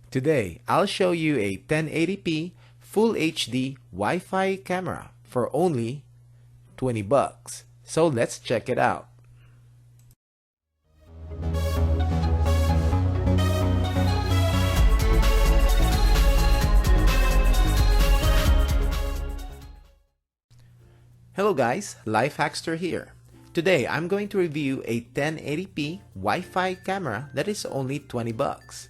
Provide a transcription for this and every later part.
Today, I'll show you a 1080p Full HD Wi-Fi camera for only 20 bucks. So let's check it out. Hello guys, Life Hackster here. Today I'm going to review a 1080p Wi-Fi camera that is only 20 bucks.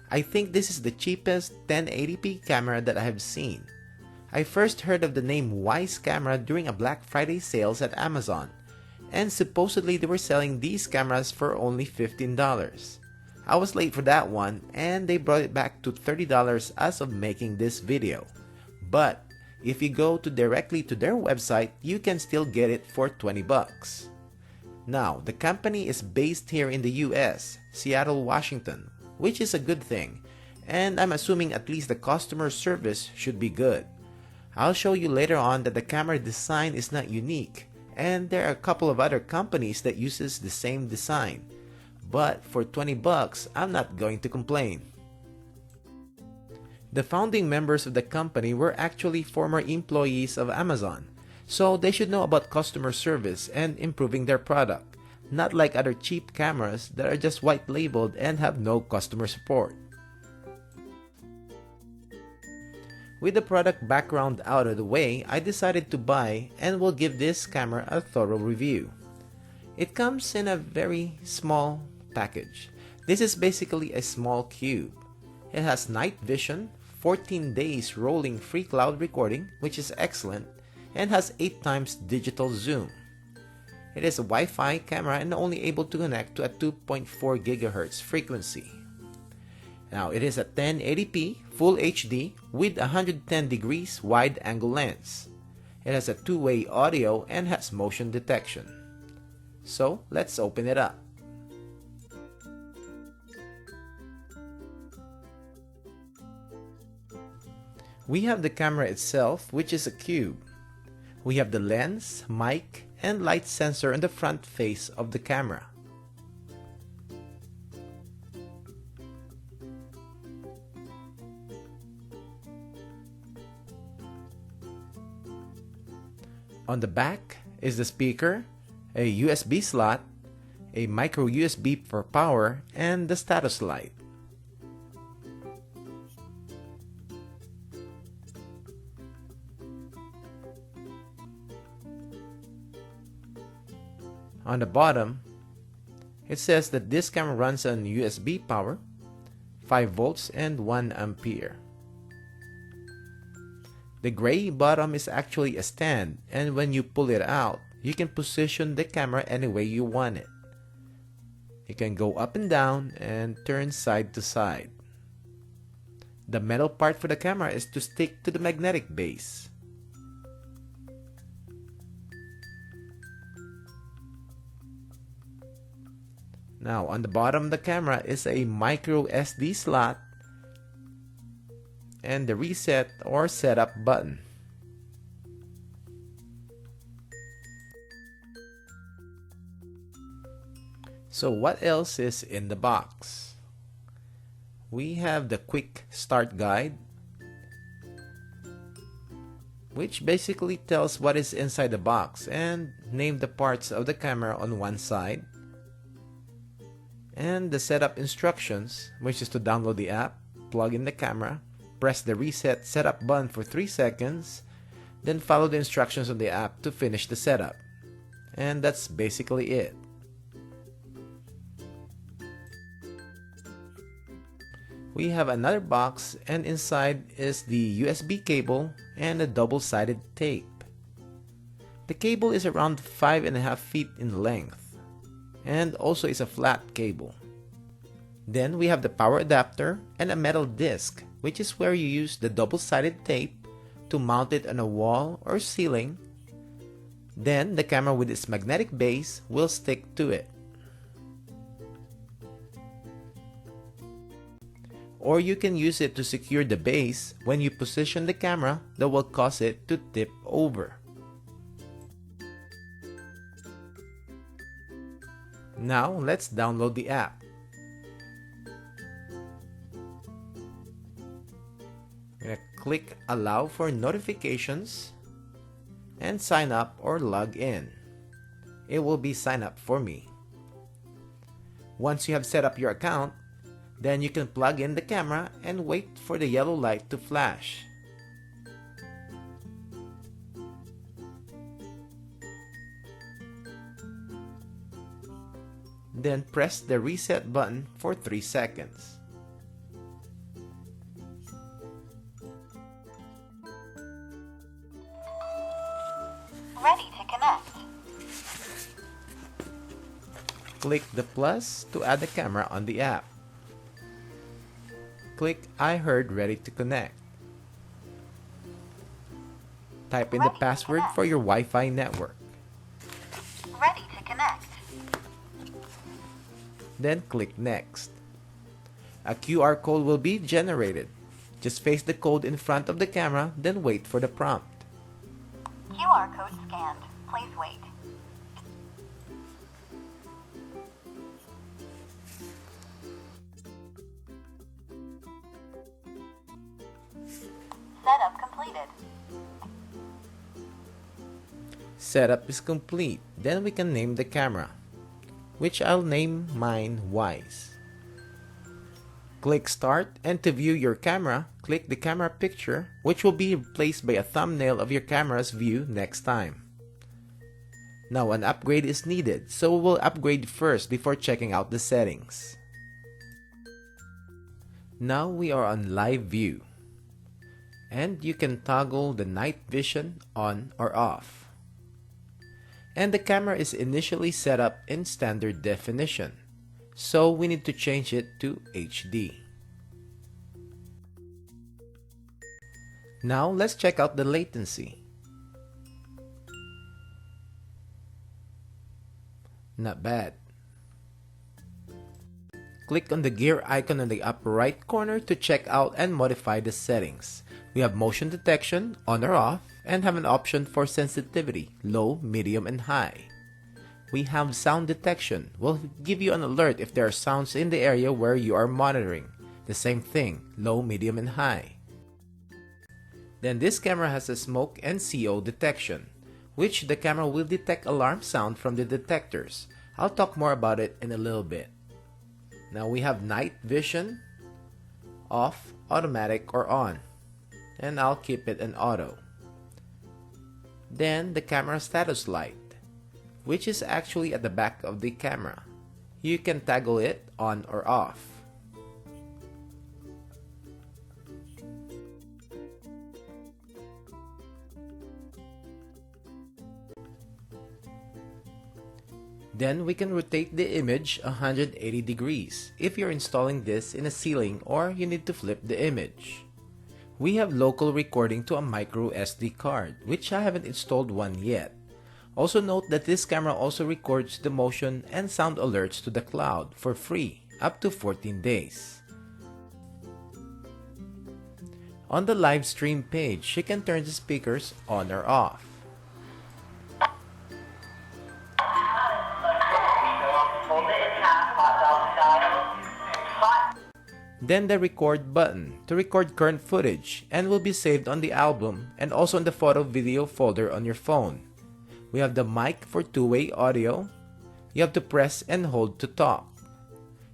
I think this is the cheapest 1080p camera that I have seen. I first heard of the name Wyze camera during a Black Friday sales at Amazon, and supposedly they were selling these cameras for only $15. I was late for that one and they brought it back to $30 as of making this video. But if you go directly to their website, you can still get it for 20 bucks. Now, the company is based here in the US, Seattle, Washington, which is a good thing, and I'm assuming at least the customer service should be good. I'll show you later on that the camera design is not unique, and there are a couple of other companies that uses the same design. But for 20 bucks, I'm not going to complain. The founding members of the company were actually former employees of Amazon, so they should know about customer service and improving their product, not like other cheap cameras that are just white labeled and have no customer support. With the product background out of the way, I decided to buy and will give this camera a thorough review. It comes in a very small package. This is basically a small cube. It has night vision, 14 days rolling free cloud recording, which is excellent, and has 8 times digital zoom. It is a Wi-Fi camera and only able to connect to a 2.4 GHz frequency. Now, it is a 1080p Full HD with 110 degrees wide angle lens. It has a two-way audio and has motion detection. So, let's open it up. We have the camera itself, which is a cube. We have the lens, mic, and light sensor on the front face of the camera. On the back is the speaker, a USB slot, a micro USB for power, and the status light. On the bottom, it says that this camera runs on USB power, 5 volts and 1 ampere. The gray bottom is actually a stand, and when you pull it out, you can position the camera any way you want it. You can go up and down and turn side to side. The metal part for the camera is to stick to the magnetic base. Now, on the bottom of the camera is a micro SD slot and the reset or setup button. So what else is in the box? We have the quick start guide, which basically tells what is inside the box and name the parts of the camera on one side. And the setup instructions, which is to download the app, plug in the camera, press the reset setup button for 3 seconds, then follow the instructions on the app to finish the setup. And that's basically it. We have another box, and inside is the USB cable and a double-sided tape. The cable is around 5.5 feet in length, and also is a flat cable. Then we have the power adapter and a metal disc, which is where you use the double-sided tape to mount it on a wall or ceiling. Then the camera with its magnetic base will stick to it. Or you can use it to secure the base when you position the camera that will cause it to tip over. Now let's download the app. click Allow for notifications and sign up or log in. It will be sign up for me. Once you have set up your account, then you can plug in the camera and wait for the yellow light to flash. Then press the reset button for 3 seconds. Ready to connect. Click the plus to add the camera on the app. Click I heard ready to connect. Type in the password for your Wi-Fi network. Ready to connect. Then click next. A QR code will be generated. Just face the code in front of the camera, then wait for the prompt. QR code scanned. Please wait. Setup completed. Setup is complete. Then we can name the camera, which I'll name mine Wyze. Click Start, and to view your camera, click the camera picture, which will be replaced by a thumbnail of your camera's view next time. Now an upgrade is needed, so we'll upgrade first before checking out the settings. Now we are on live view, and you can toggle the night vision on or off. And the camera is initially set up in standard definition, so we need to change it to HD. Now let's check out the latency. Not bad. Click on the gear icon on the upper right corner to check out and modify the settings. We have motion detection on or off, and have an option for sensitivity, low, medium, and high. We have sound detection. We'll give you an alert if there are sounds in the area where you are monitoring. The same thing, low, medium, and high. Then this camera has a Smoke and CO detection, which the camera will detect alarm sound from the detectors. I'll talk more about it in a little bit. Now we have night vision, off, automatic, or on. And I'll keep it in auto. Then the camera status light, which is actually at the back of the camera. You can toggle it on or off. Then we can rotate the image 180 degrees if you're installing this in a ceiling or you need to flip the image. We have local recording to a micro SD card, which I haven't installed one yet. Also note that this camera also records the motion and sound alerts to the cloud for free, up to 14 days. On the Livestream page, you can turn the speakers on or off. Then the record button to record current footage and will be saved on the album and also in the photo video folder on your phone. We have the mic for two-way audio. You have to press and hold to talk.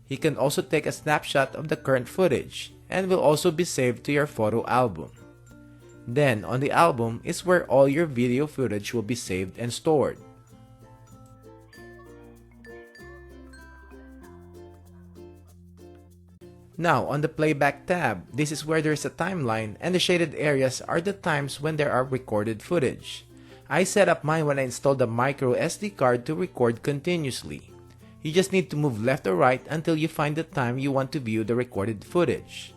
You can also take a snapshot of the current footage and will also be saved to your photo album. Then on the album is where all your video footage will be saved and stored. Now, on the playback tab, this is where there's a timeline and the shaded areas are the times when there are recorded footage. I set up mine when I installed the micro SD card to record continuously. You just need to move left or right until you find the time you want to view the recorded footage.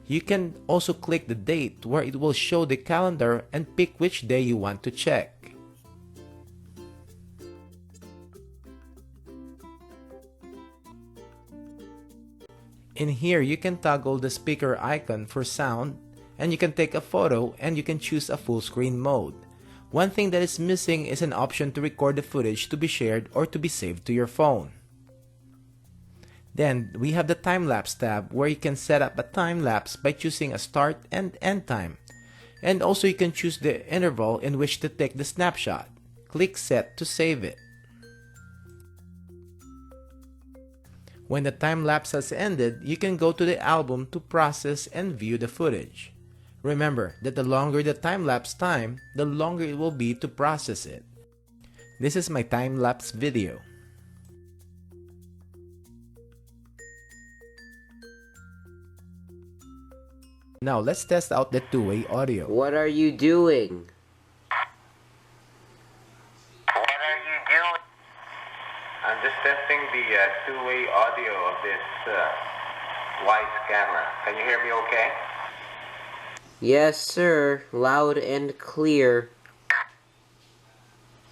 You can also click the date where it will show the calendar and pick which day you want to check. In here, you can toggle the speaker icon for sound, and you can take a photo and you can choose a full screen mode. One thing that is missing is an option to record the footage to be shared or to be saved to your phone. Then we have the time-lapse tab where you can set up a time-lapse by choosing a start and end time. And also you can choose the interval in which to take the snapshot. Click Set to save it. When the time-lapse has ended, you can go to the album to process and view the footage. Remember that the longer the time-lapse time, the longer it will be to process it. This is my time-lapse video. Now let's test out the two-way audio. What are you doing? What are you doing? I'm just testing the two-way audio of this Wyze camera. Can you hear me okay? Yes, sir. Loud and clear.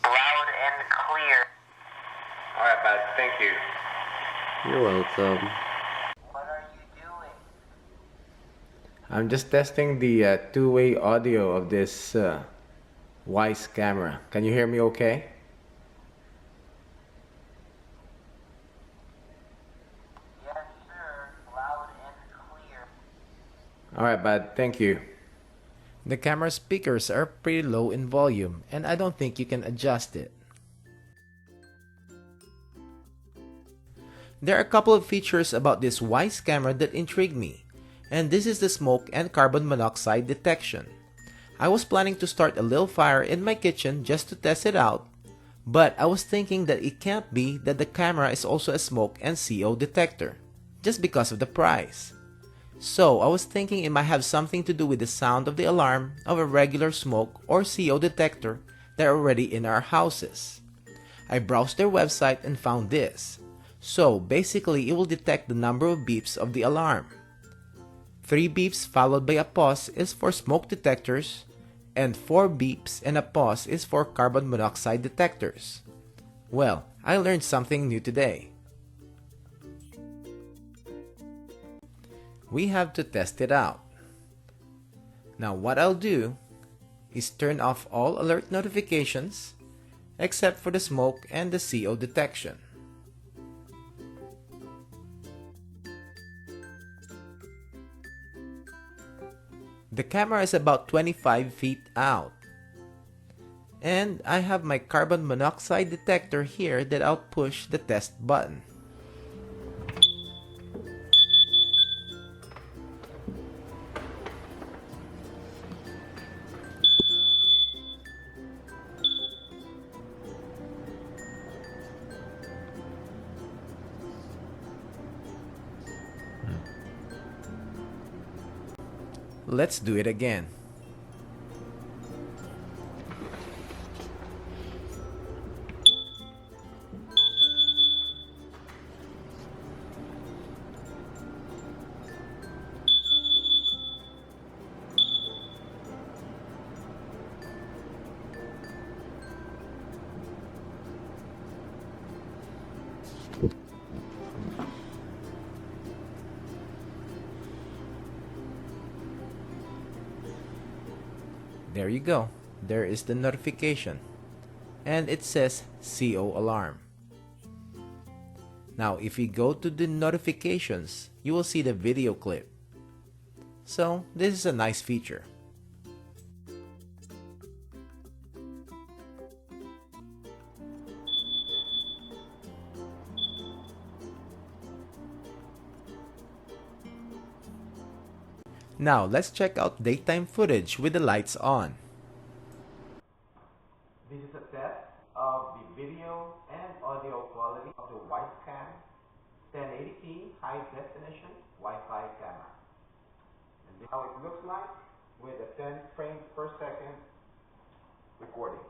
Loud and clear. Alright, bud. Thank you. You're welcome. What are you doing? I'm just testing the two-way audio of this Wyze camera. Can you hear me okay? Yes, sir. Loud and clear. Alright, bud. Thank you. The camera speakers are pretty low in volume and I don't think you can adjust it. There are a couple of features about this Wyze camera that intrigue me, and this is the smoke and carbon monoxide detection. I was planning to start a little fire in my kitchen just to test it out, but I was thinking that it can't be that the camera is also a smoke and CO detector, just because of the price. So I was thinking it might have something to do with the sound of the alarm of a regular smoke or CO detector that are already in our houses. I browsed their website and found this. So basically it will detect the number of beeps of the alarm. 3 beeps followed by a pause is for smoke detectors, and 4 beeps and a pause is for carbon monoxide detectors. Well, I learned something new today. We have to test it out. Now what I'll do is turn off all alert notifications except for the smoke and the CO detection. The camera is about 25 feet out. And I have my carbon monoxide detector here that I'll push the test button. Let's do it again. There you go. There is the notification. And it says CO alarm. Now if you go to the notifications, you will see the video clip. So this is a nice feature. Now let's check out daytime footage with the lights on. This is a test of the video and audio quality of the Wyze Cam 1080p high definition Wi-Fi camera. And this is how it looks like with a 10 frames per second recording,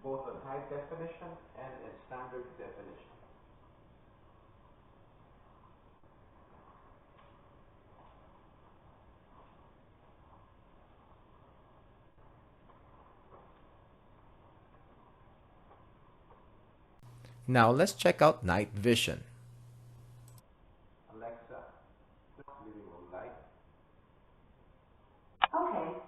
both on high definition and in standard definition. Now let's check out night vision. Alexa, living room light. Okay.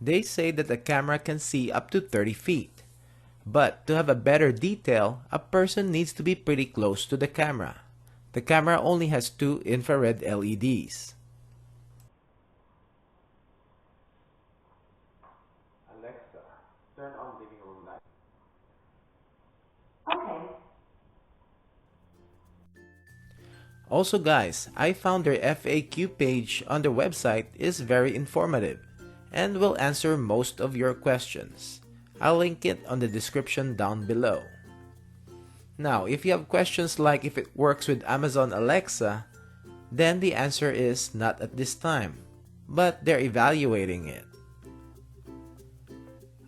They say that the camera can see up to 30 feet. But to have a better detail, a person needs to be pretty close to the camera. The camera only has 2 infrared LEDs. Alexa, turn on living room light. Okay. Also guys, I found their FAQ page on their website is very informative and will answer most of your questions. I'll link it on the description down below. Now, if you have questions like if it works with Amazon Alexa, then the answer is not at this time, but they're evaluating it.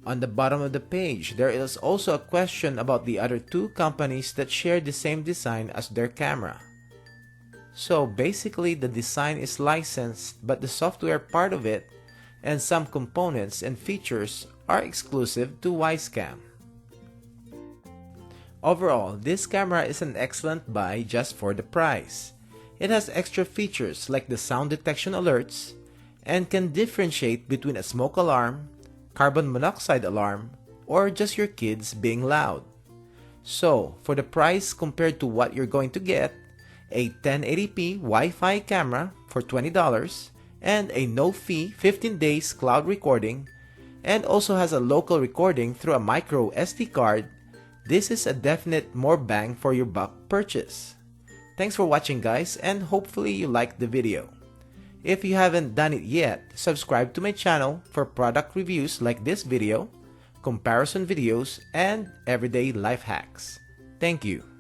On the bottom of the page, there is also a question about the other 2 companies that share the same design as their camera. So basically, the design is licensed, but the software part of it and some components and features are exclusive to Wyze. Overall, this camera is an excellent buy just for the price. It has extra features like the sound detection alerts and can differentiate between a smoke alarm, carbon monoxide alarm, or just your kids being loud. So, for the price compared to what you're going to get, a 1080p Wi-Fi camera for $20 and a no-fee 15 days cloud recording, and also has a local recording through a micro SD card, this is a definite more bang for your buck purchase. Thanks for watching guys, and hopefully you liked the video. If you haven't done it yet, subscribe to my channel for product reviews like this video, comparison videos, and everyday life hacks. Thank you.